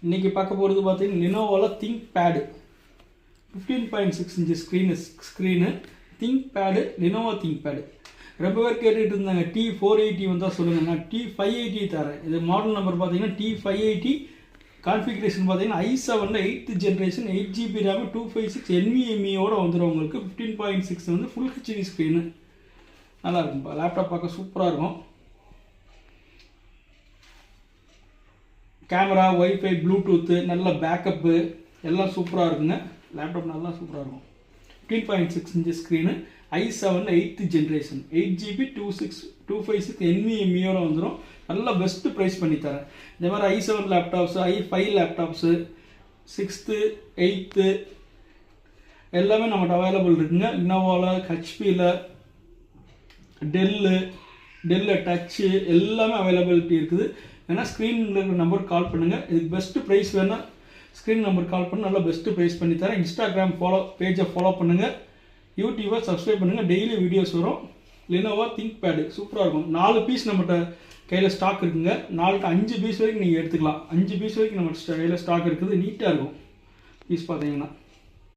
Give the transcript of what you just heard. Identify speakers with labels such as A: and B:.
A: இன்றைக்கி பார்க்க போகிறது பார்த்தீங்கன்னா லினோவோவில் ThinkPad 15.6 inch screen ThinkPad Lenovo ThinkPad. ரொம்ப பேர் கேட்டுகிட்டு இருந்தாங்க T480 வந்தால் சொல்லுங்கள். நான் T580 தரேன். இது மாடல் நம்பர் பார்த்தீங்கன்னா T580. கான்ஃபிகரேஷன் பார்த்தீங்கன்னா i7 8th generation 8GB RAM 256 NVMe வந்துடும். உங்களுக்கு 15.6 வந்து ஃபுல் ஹெச்டி ஸ்க்ரீனு. நல்லா இருக்கும்ப்பா. லேப்டாப் பார்க்க சூப்பராக இருக்கும். கேமரா, ஒய்ஃபை, ப்ளூடூத்து, நல்ல பேக்கப்பு எல்லாம் சூப்பராக இருக்குங்க. லேப்டாப் நல்லா சூப்பராக இருக்கும். 15.6 inch screen, i7 8th generation 8GB 256 NVMe வந்துடும். நல்ல பெஸ்ட்டு ப்ரைஸ் பண்ணித்தரேன். இந்த மாதிரி i7 laptops, i5 laptops, 6th 8th எல்லாமே நம்மகிட்ட அவைலபிள் இருக்குங்க. லினோவோவில், ஹெச்பியில், டெல்லு டச்சு எல்லாமே அவைலபிலிட்டி இருக்குது. ஏன்னா ஸ்க்ரீனில் இருக்கிற நம்பருக்கு கால் பண்ணுங்கள். இதுக்கு பெஸ்ட்டு ப்ரைஸ் வேணால் ஸ்க்ரீன் நம்பருக்கு கால் பண்ணி நல்லா பெஸ்ட்டு ப்ரைஸ் பண்ணித்தரேன். இன்ஸ்டாகிராம் பேஜை ஃபாலோ பண்ணுங்கள். யூடியூபை சப்ஸ்கிரைப் பண்ணுங்கள். டெய்லி வீடியோஸ் வரும். லினோவோ திங்க் பேடு சூப்பராக இருக்கும். 4 பீஸ் நம்மகிட்ட கையில் ஸ்டாக் இருக்குங்க. 4-5 பீஸ் வரைக்கும் நீங்கள் எடுத்துக்கலாம். 5 பீஸ் வரைக்கும் நம்ம கையில் ஸ்டாக் இருக்குது. நீட்டாக இருக்கும் பீஸ் பார்த்தீங்கன்னா.